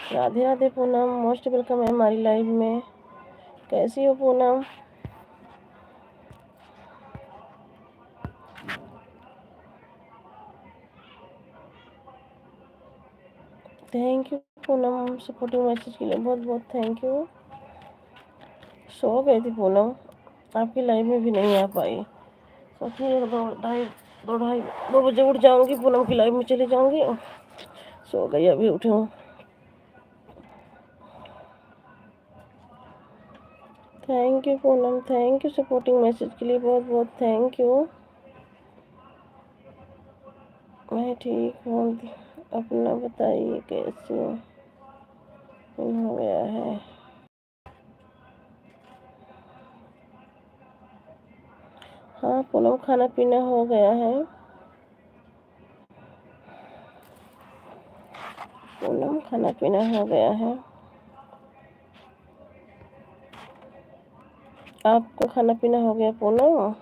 Radhe Radhe Poonam, most welcome है हमारी live में। कैसी हो Poonam? Thank you Poonam, supporting message के लिए बहुत बहुत थैंक यू। सो गई थी पूनम, आपकी लाइव में भी नहीं आ पाई। सोची 2 बजे उठ जाऊंगी, पूनम की लाइव में चली जाऊंगी। सो गई, अभी उठी हूँ। Thank you Poonam, thank you supporting message के लिए बहुत बहुत थैंक यू। मैं ठीक हूँ, अपना बताइए कैसे हो गया है? हाँ पूनम, खाना पीना हो गया है। पूनम, खाना पीना हो गया है। आपको खाना पीना हो गया पूनम?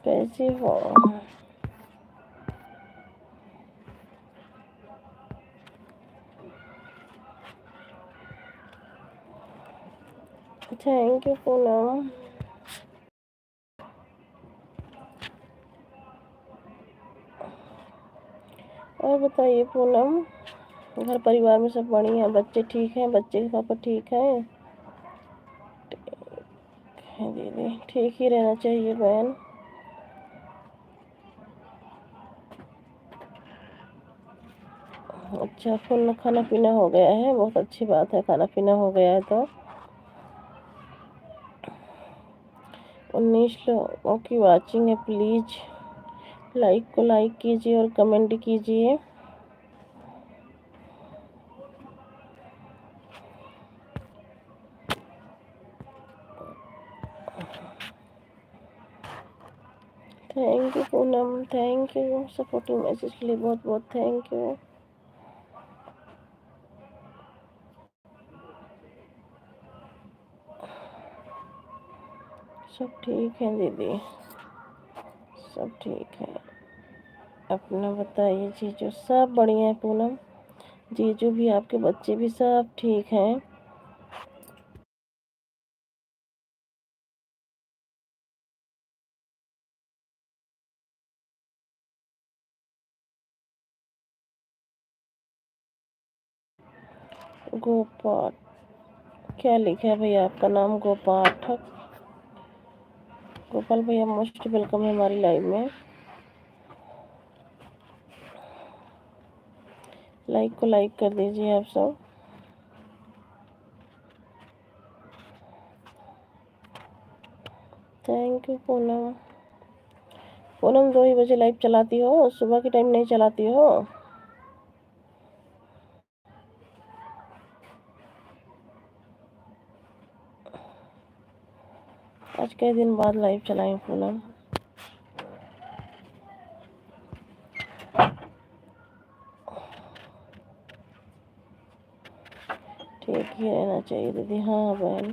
कैसी हो? Thank you Poonam. और बताइए पूनम, घर परिवार में सब बढ़िया? बच्चे ठीक हैं? बच्चे के पापा ठीक हैं? दीदी ठीक ही रहना चाहिए बहन। अच्छा, खाना पीना हो गया है, बहुत अच्छी बात है। खाना पीना हो गया है तो 19 लोगों की वाचिंग है। प्लीज़ लाइक को लाइक कीजिए और कमेंट कीजिए। Thank you Poonam, thank you supporting message के लिए बहुत बहुत थैंक यू। सब ठीक है दीदी, सब ठीक है। अपना बताइए जीजू? सब बढ़िया है पूनम, जीजू भी, आपके बच्चे भी सब ठीक हैं। गोपाल, क्या लिखा है भैया आपका नाम? गोपाठक। गोपाल भैया मोस्ट वेलकम है हमारी लाइव में। लाइक को लाइक कर दीजिए आप सब। Thank you Poonam. पूनम 2 ही बजे लाइव चलाती हो? सुबह के टाइम नहीं चलाती हो? आज कई दिन बाद लाइव चलाई पूनम। ठीक ही रहना चाहिए दीदी। हाँ बहन,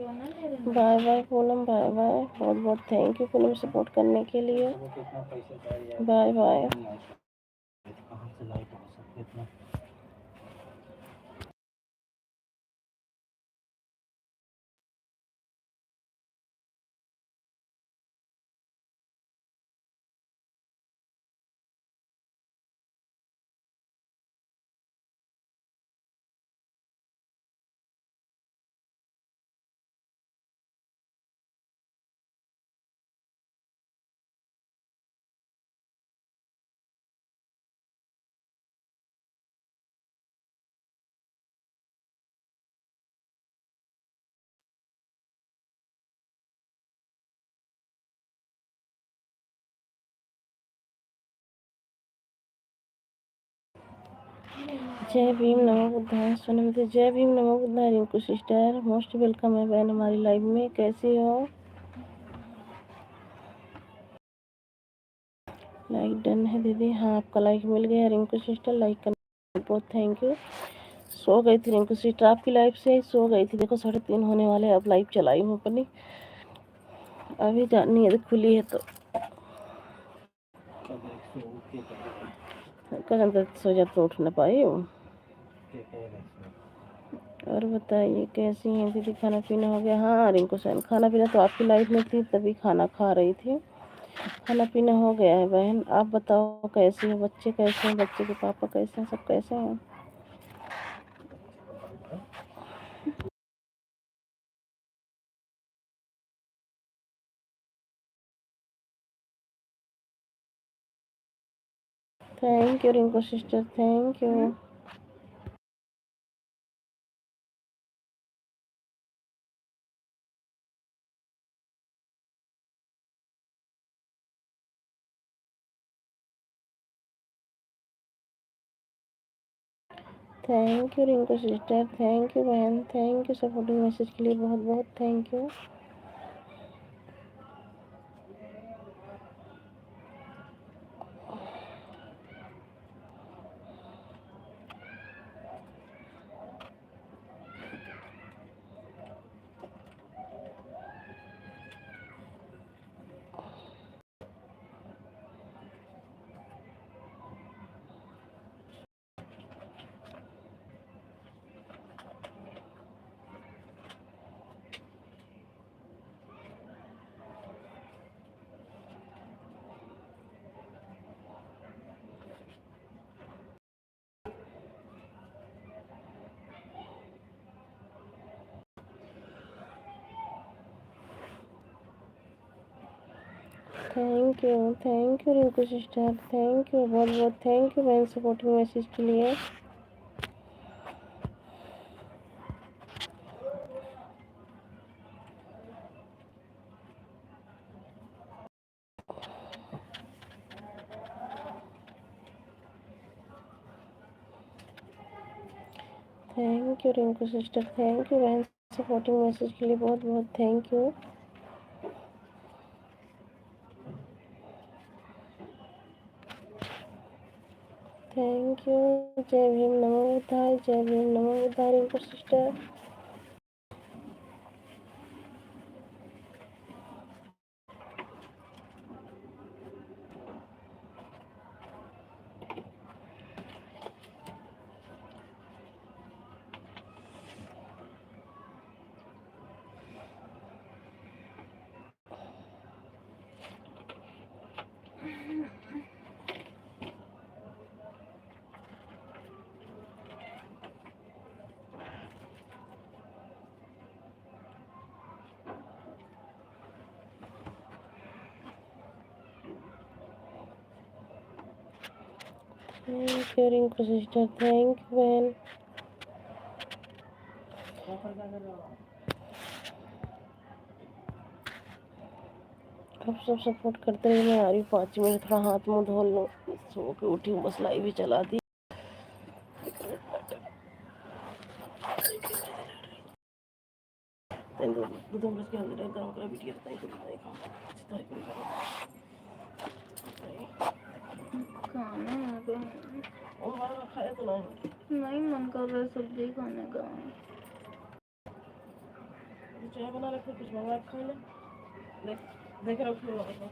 bye bye Poonam, bye bye. बहुत बहुत थैंक यू पूनम सपोर्ट करने के लिए। Bye bye. जय भीम नमो बुद्धाय सोनमती, जय भीम नमो बुद्धाय रिंकू सिस्टर, मोस्ट वेलकम है बहन हमारी लाइव में। कैसी हो? लाइक डन है दीदी। हाँ आपका लाइक मिल गया रिंकू सिस्टर, लाइक करने बहुत थैंक यू। सो गई थी रिंकू सिस्टर, आपकी लाइव से सो गई थी। देखो 3:30 होने वाले, अब लाइव चलाई हूँ अपनी, अभी जानी है खुली है तो कल अंदर सो जा तो उठ ना पाई हूँ। और बताइए कैसी हैं दीदी, खाना पीना हो गया? हाँ रिंकू सैन, खाना पीना तो आपकी लाइफ में थी तभी खाना खा रही थी। खाना पीना हो गया है बहन। आप बताओ कैसी है? बच्चे कैसे हैं? बच्चे के पापा कैसे हैं? सब कैसे हैं? Thank you Rinku sister, thank you. Thank you Rinku sister, thank you बहन, थैंक यू सपोर्टिंग मैसेज के लिए बहुत बहुत thank you. Thank you Rinku sister, thank you बहुत बहुत थैंक यू बहन सपोर्टिंग मैसेज के लिए। Thank you Rinku sister, thank you बहन सपोर्टिंग मैसेज के लिए बहुत बहुत थैंक यू। Thank you. जय भीम नमो बुद्धाय, जय भीम नमो बुद्धाय Rinku sister. Thank you Rinku sister, thank you बहन। आप सब सपोर्ट करते रहिए। मैं आ रही हूँ 5 मिनट, थोड़ा हाथ मुँह धो लूँ, सो के उठी हूँ बस, लाइव ही चला दी। नहीं मन कर रहा है सब्जी खाने का। चाय बना रखे, कुछ मंगा के खा ले। देख देख रहा हूँ।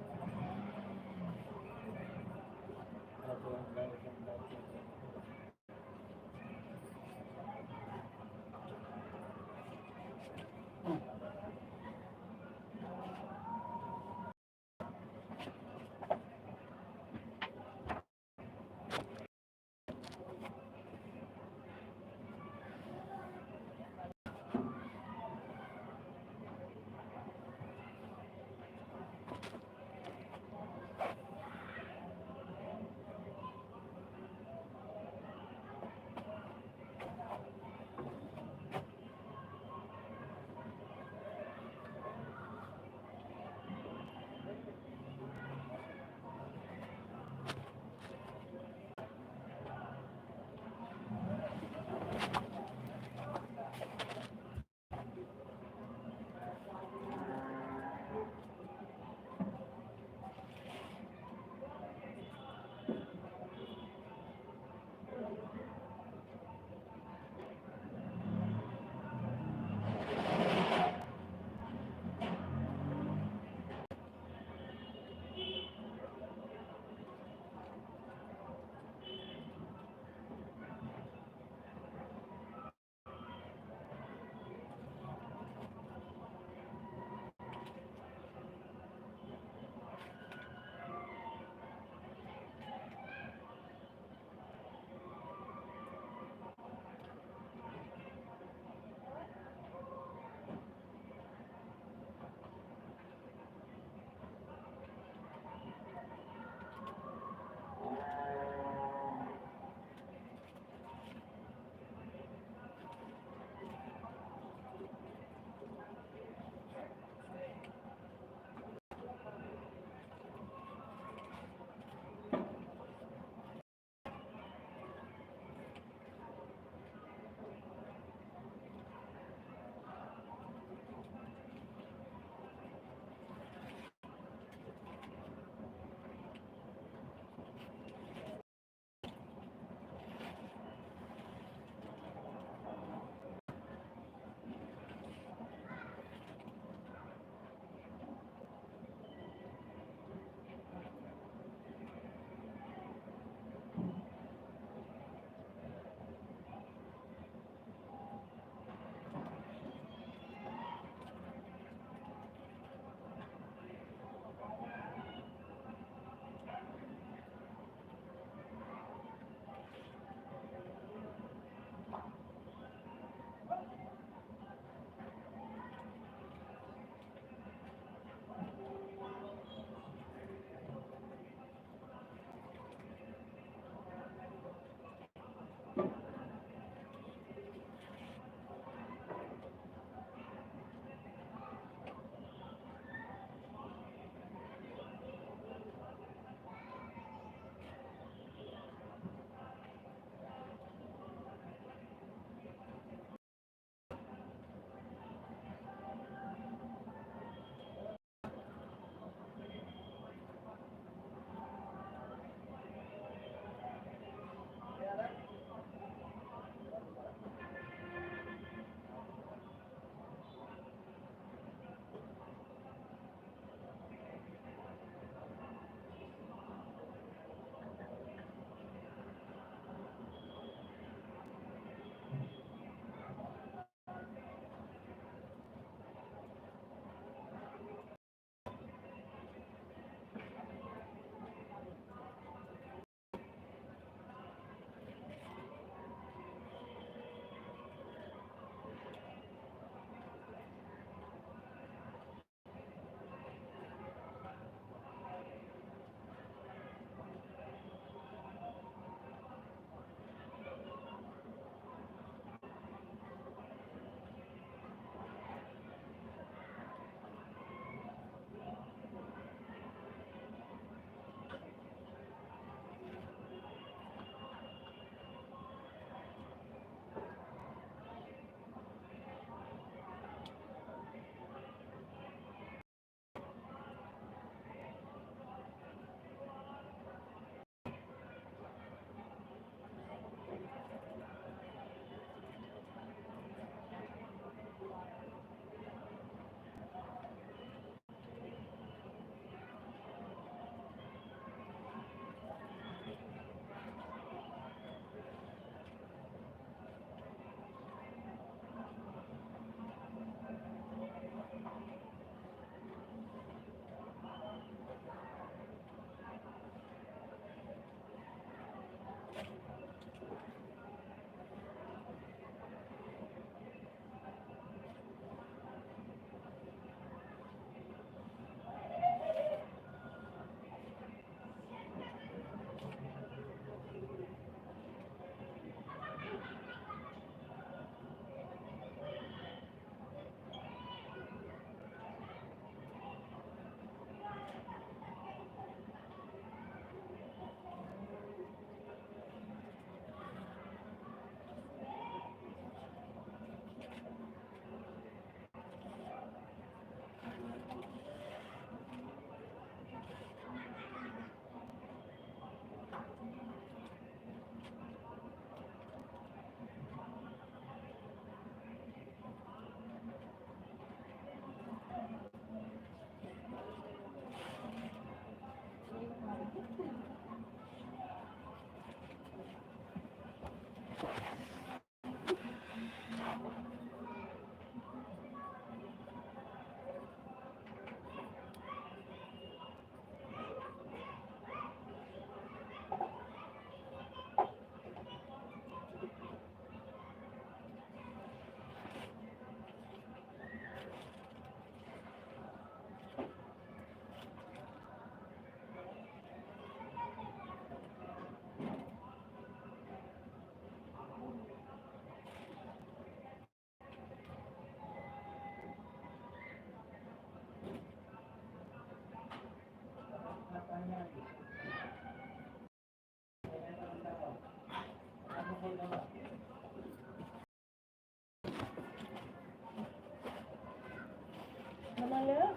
बना लेगा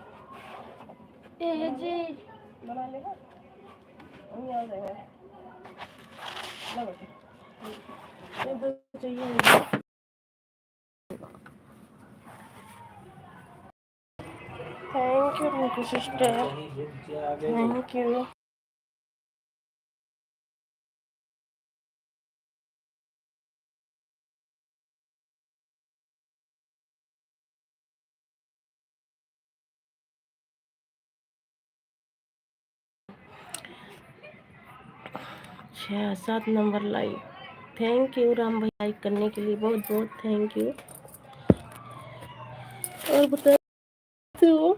ए जी, बना लेगा वही आ जाएगा। ला बेटा, ये तो चाहिए। Thank you Rinku sister, thank you. 6-7 number like. Thank you Ram भाई, लाइक करने के लिए बहुत बहुत थैंक यू। और बता दो,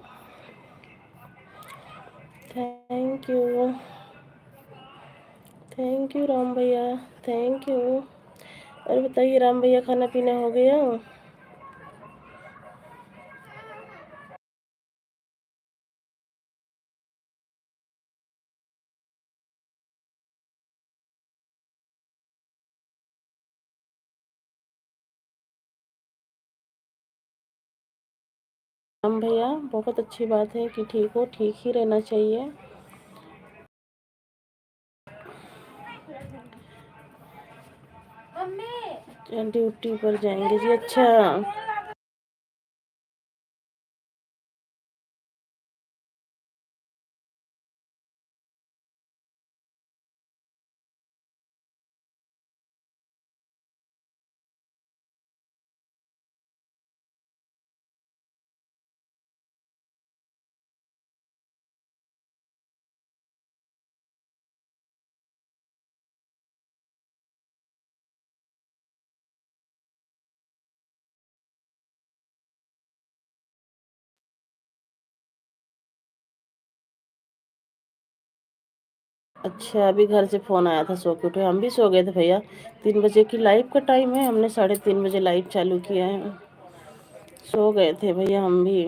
thank you, thank you Ram भैया, थैंक यू। और बताइए राम भैया, खाना पीना हो गया? राम भैया बहुत अच्छी बात है कि ठीक हो, ठीक ही रहना चाहिए। ड्यूटी पर जाएंगे जी, अच्छा। अच्छा, अभी घर से फ़ोन आया था, सो के उठे, हम भी सो गए थे भैया। 3 बजे की लाइव का टाइम है, हमने 3:30 बजे लाइव चालू किया है। सो गए थे भैया हम भी।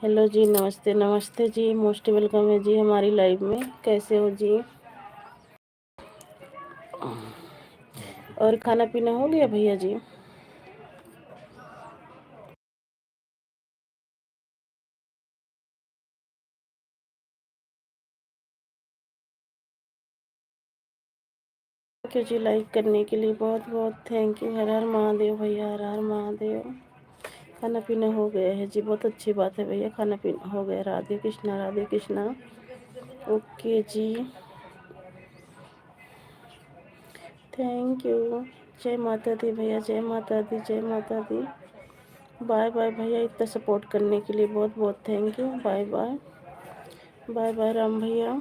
हेलो जी, नमस्ते नमस्ते जी, मोस्ट वेलकम है जी हमारी लाइव में। कैसे हो जी? और खाना पीना हो गया भैया जी? थैंक यू जी, लाइक करने के लिए बहुत बहुत थैंक यू। हर हर महादेव भैया, हर हर महादेव। खाना पीना हो गया है जी, बहुत अच्छी बात है भैया, खाना पीना हो गया। Radhe Krishna, Radhe Krishna. Okay ji, thank you. जय माता दी भैया, जय माता दी, जय माता दी। बाय बाय भैया, इतना सपोर्ट करने के लिए बहुत बहुत thank you. Bye bye, bye bye Ram भैया।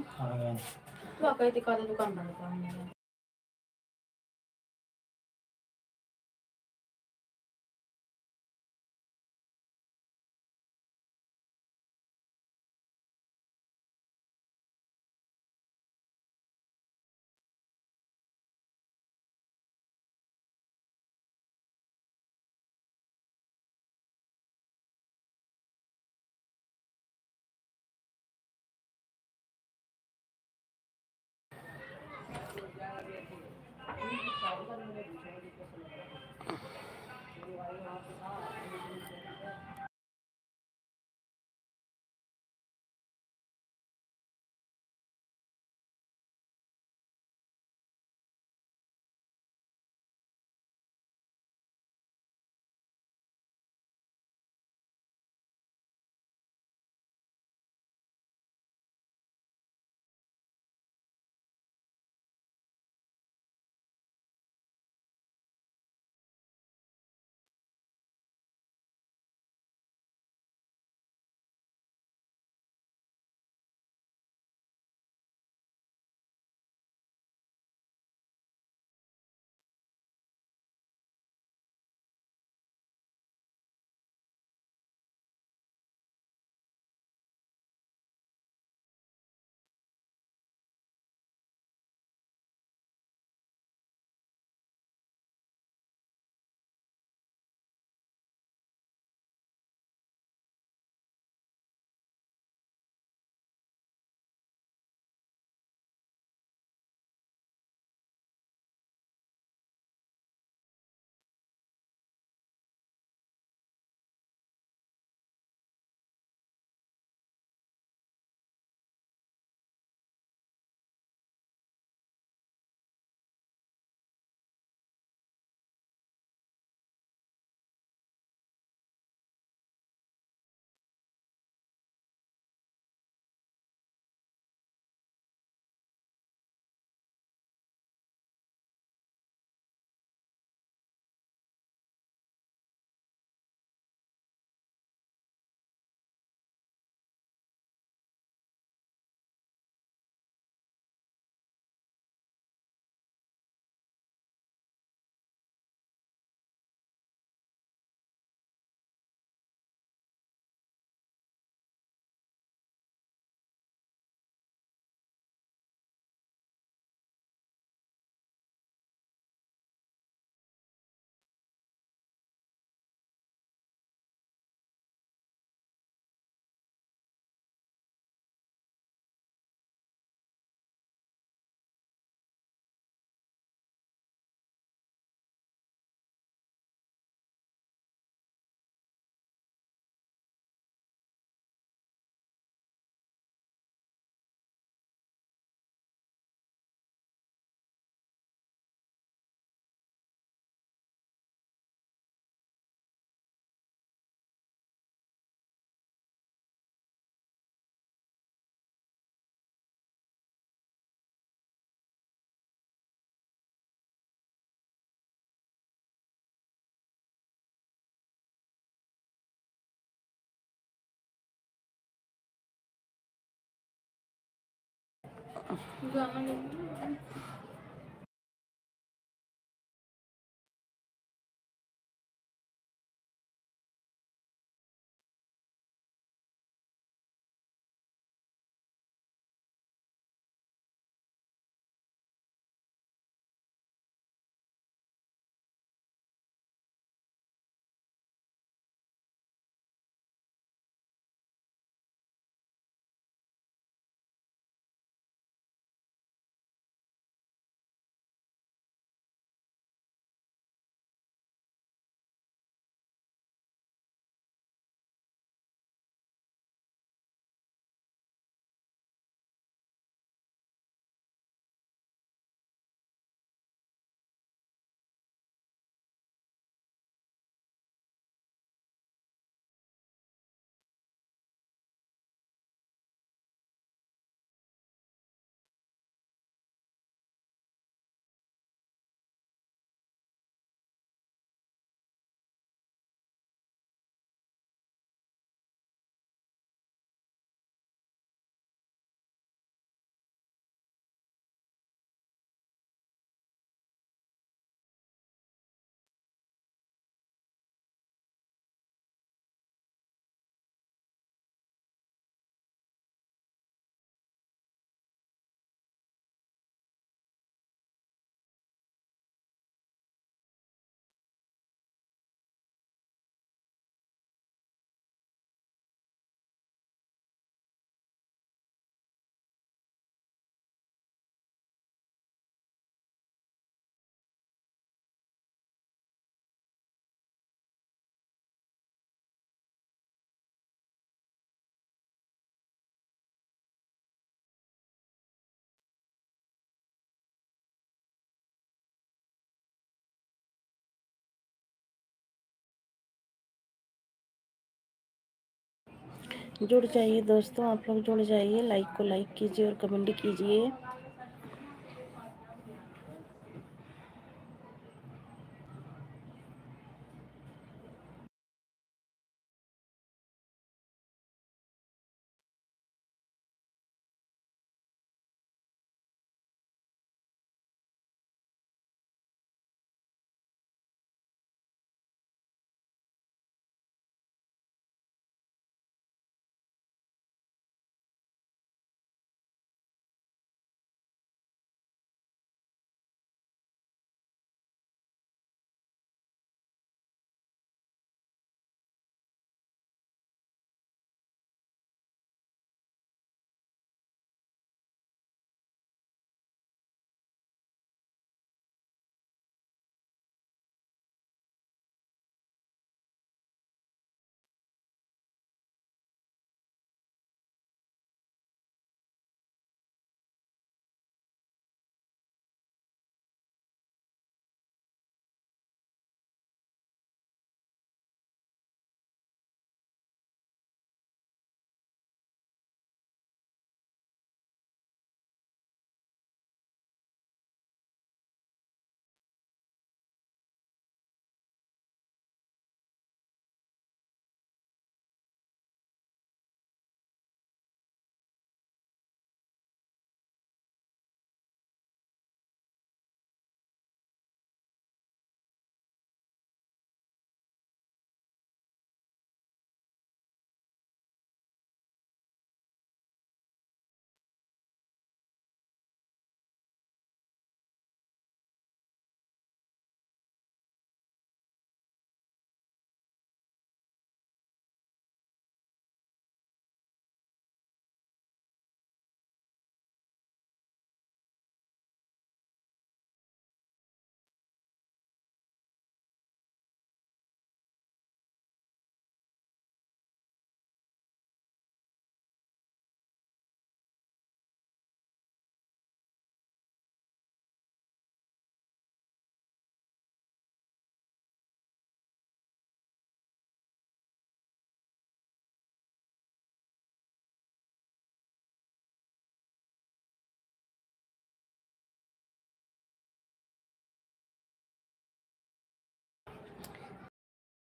जुड़ जाइए दोस्तों, आप लोग जुड़ जाइए, लाइक को लाइक कीजिए और कमेंट कीजिए।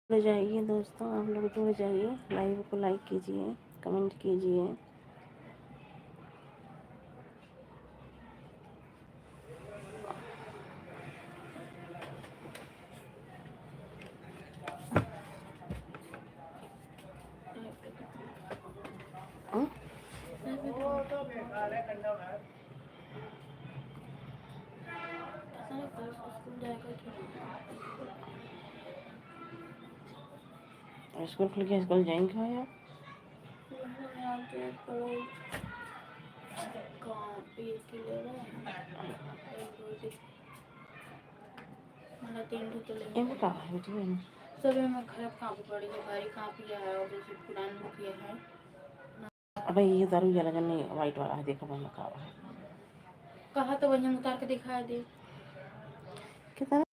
जुड़ जाइए दोस्तों, आप लोग जुड़ जाइए, लाइव को लाइक कीजिए, कमेंट कीजिए। स्कूल खुल गया, स्कूल जाएंगे यार। इनमें कहाँ है बेटी में? सब में खराब कापी पड़ी है, भारी कापी है और जैसे पुरान बुक ये है। अबे ये दारू वाला जन नहीं, वाइट वाला है, देखो मैं कहा है। कहा तो वही उतार के दिखा दे कितना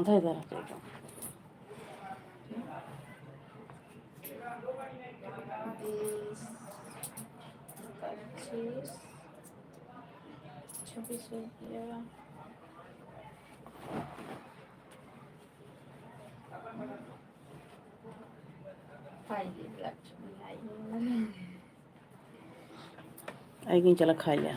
इधर इधर आ जाएगा। 20, 25, 26 हो गया। आएगी, चला खा लिया।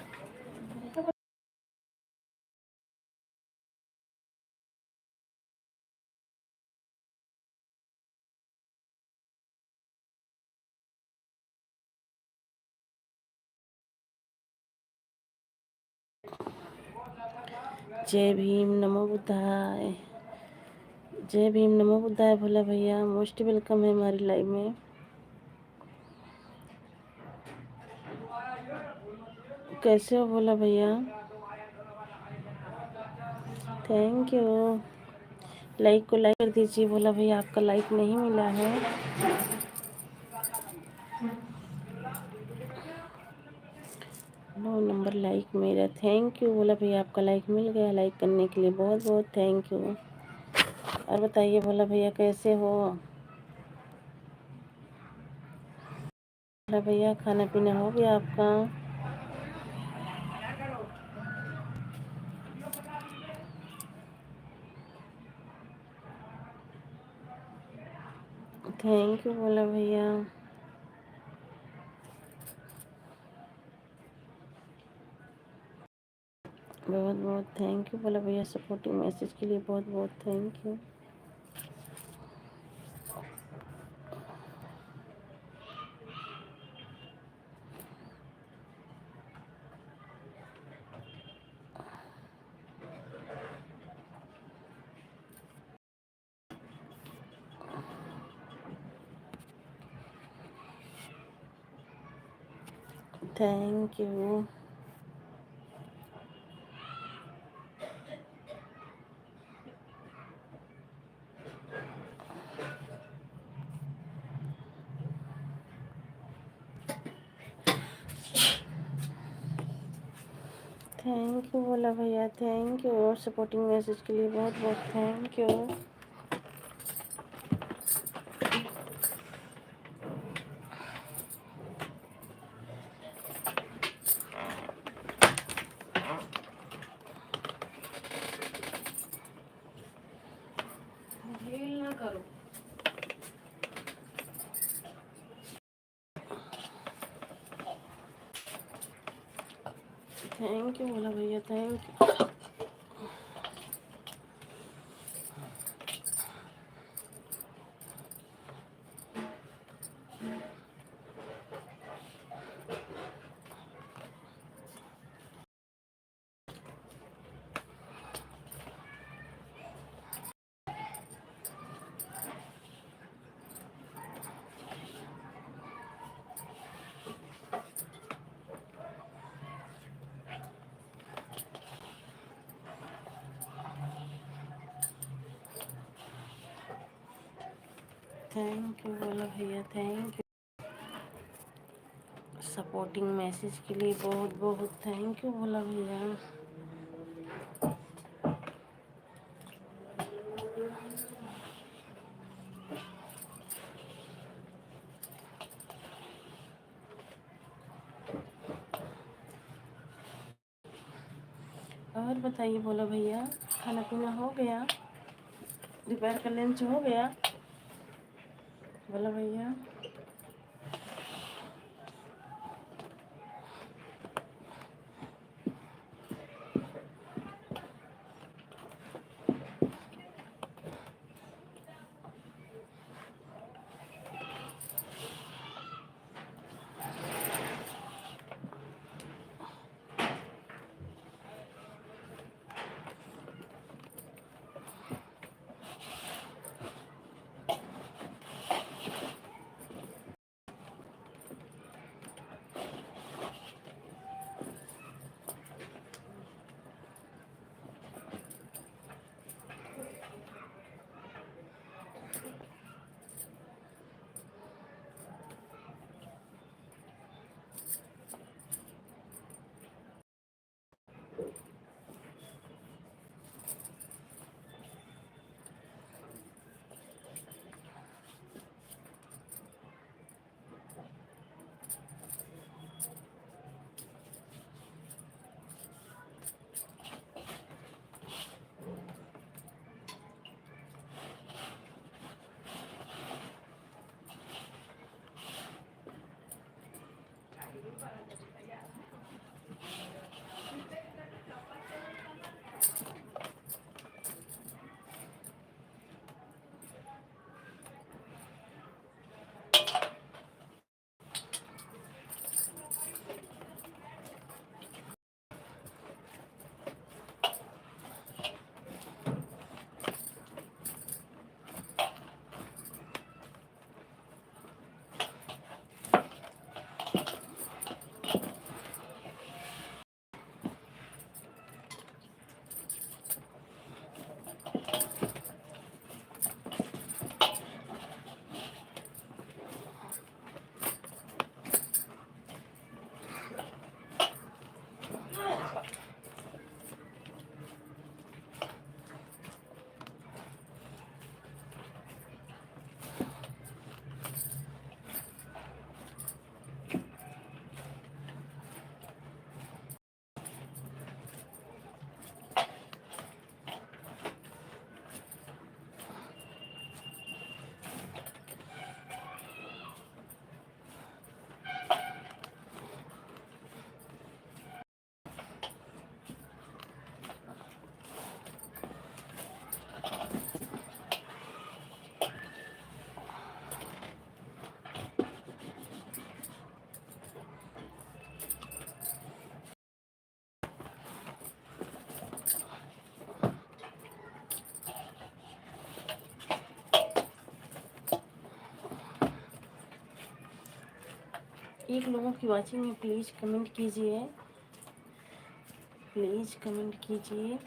जय भीम, नमो बुद्धाय। जय भीम, नमो बुद्धाय। भोला भैया मोस्ट वेलकम है हमारी लाइव में। कैसे हो भोला भैया? Thank you. लाइक को लाइक कर दीजिए भोला भैया, आपका लाइक नहीं मिला है। 9 नंबर लाइक मेरा। थैंक यू भोला भैया, आपका लाइक मिल गया। लाइक करने के लिए बहुत बहुत थैंक यू। और बताइए भोला भैया कैसे हो? भोला भैया खाना पीना हो गया आपका? थैंक यू भोला भैया। बहुत बहुत थैंक यू भोला भैया, सपोर्टिंग मैसेज के लिए बहुत बहुत thank you. Thank you. Thank you Bhola भैया, थैंक यू। और सपोर्टिंग मैसेज के लिए बहुत बहुत थैंक यू। ढील ना करो। थैंक यू भोला भैया, thank you. Thank you Bhola भैया, थैंक यू। सपोर्टिंग मैसेज के लिए बहुत बहुत थैंक यू भोला भैया। और बताइए भोला भैया, खाना पीना हो गया? दोपहर का लंच हो गया भोला भैया? एक लोगों की वाचिंग में प्लीज़ कमेंट कीजिए, प्लीज़ कमेंट कीजिए।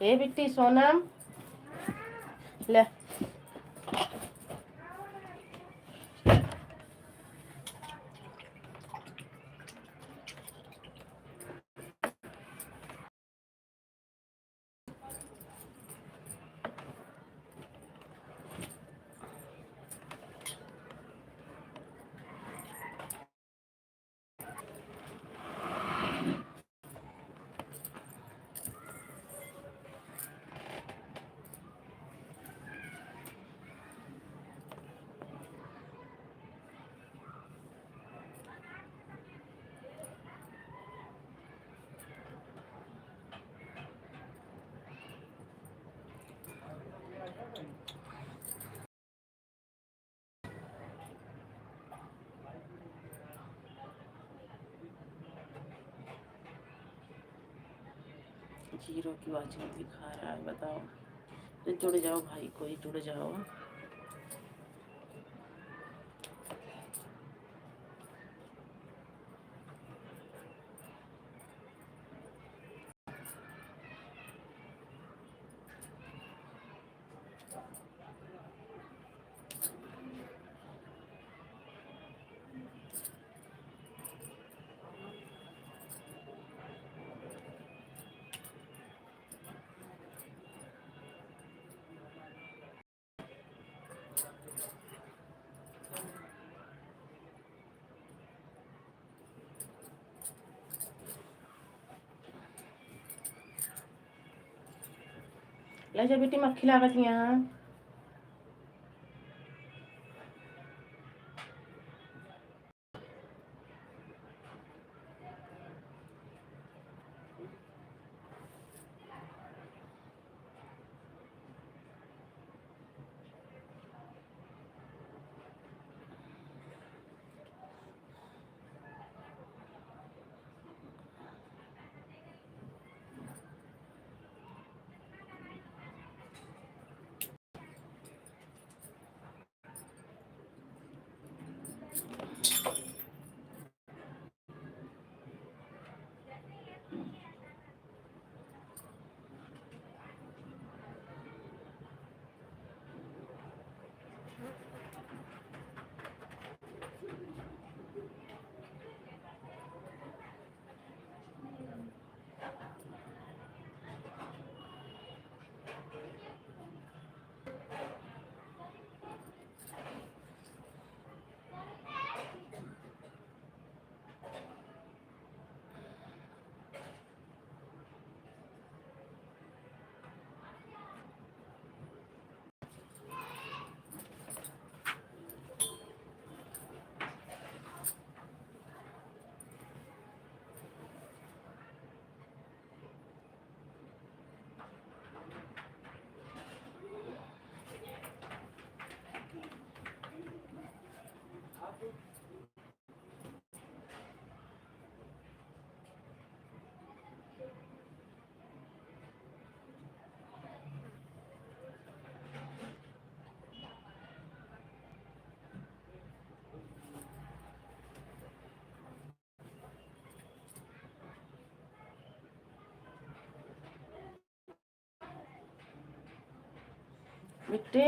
ए बिट्टी सोनम ले। जीरो की वाचिंग दिखा रहा है, बताओ। तो जुड़ जाओ भाई, कोई जुड़ जाओ। ले जा बेटी, मक्खी लागत यहाँ। बेटे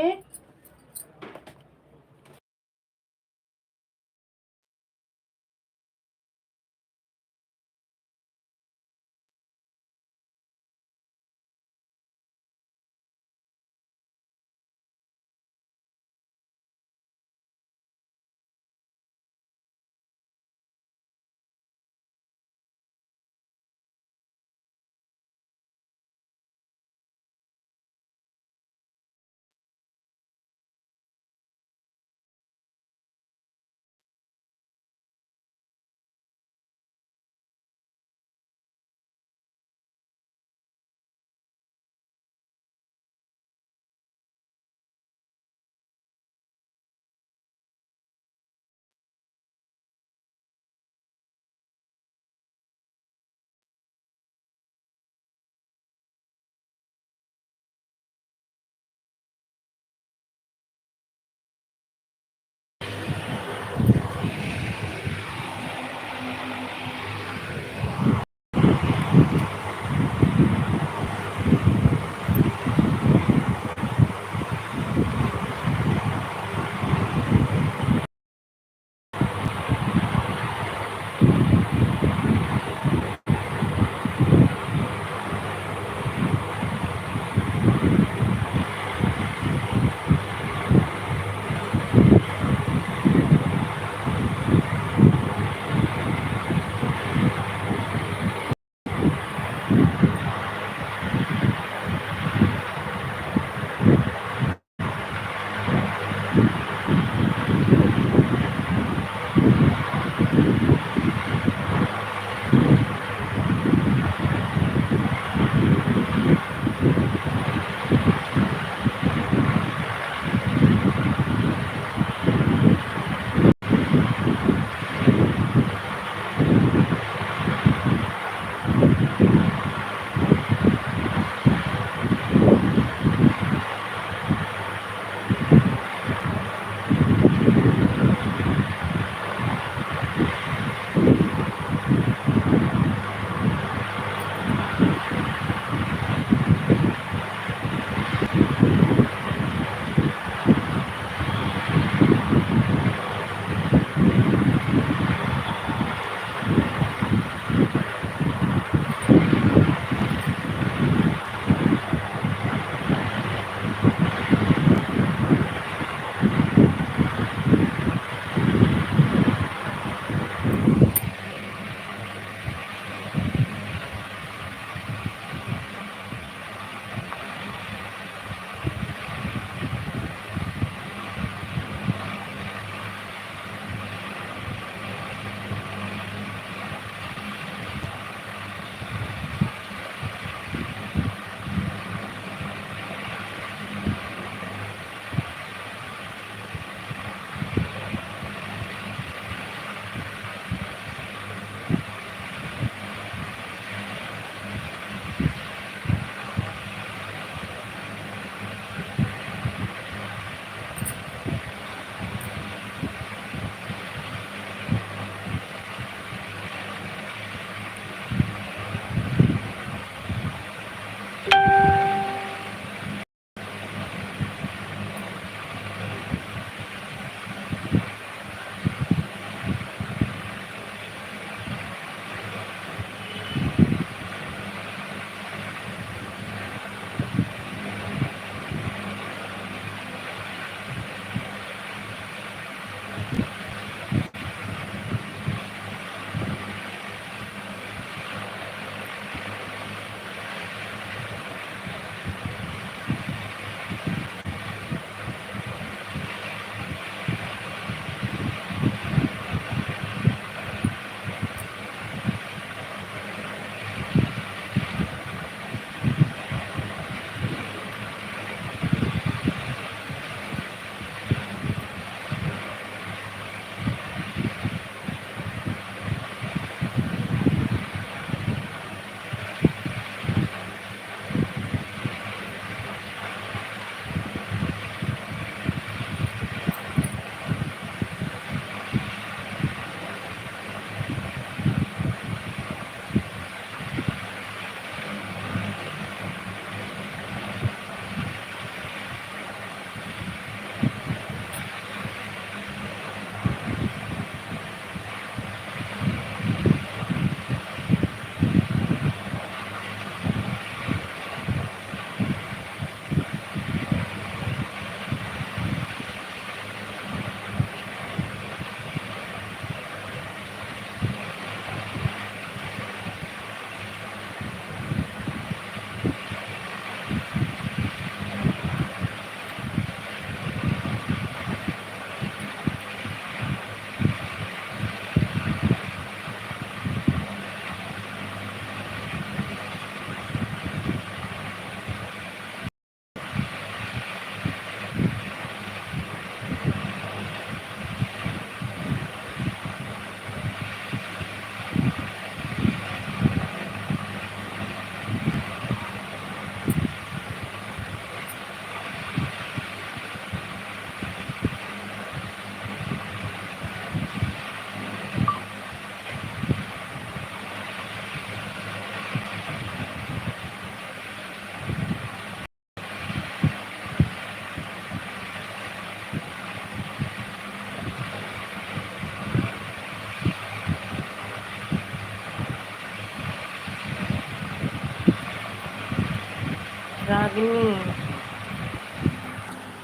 Ragini,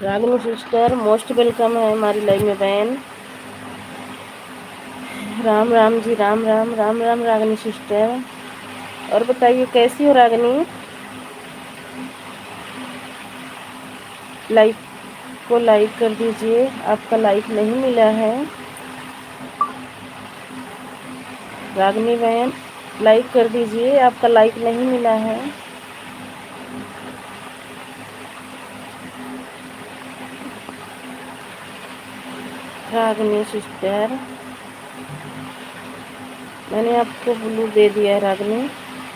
Ragini sister most welcome है हमारी लाइव में बहन। राम राम जी, राम राम, राम राम रागिनी सिस्टर। और बताइए कैसी हो रागिनी? लाइक को लाइक कर दीजिए, आपका लाइक नहीं मिला है। रागिनी बहन लाइक कर दीजिए, आपका लाइक नहीं मिला है। रागिनी सिस्टर मैंने आपको ब्लू दे दिया है। रागिनी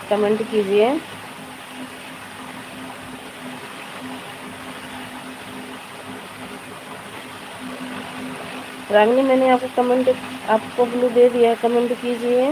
कमेंट कीजिए। रागिनी मैंने आपको ब्लू दे दिया है, कमेंट कीजिए।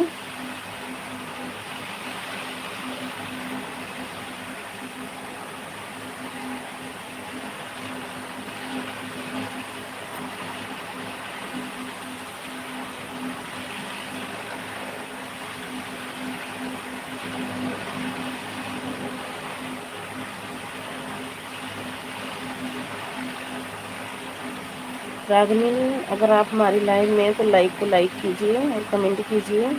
रागिनी अगर आप हमारी लाइव में तो लाइक को लाइक कीजिए और कमेंट कीजिए।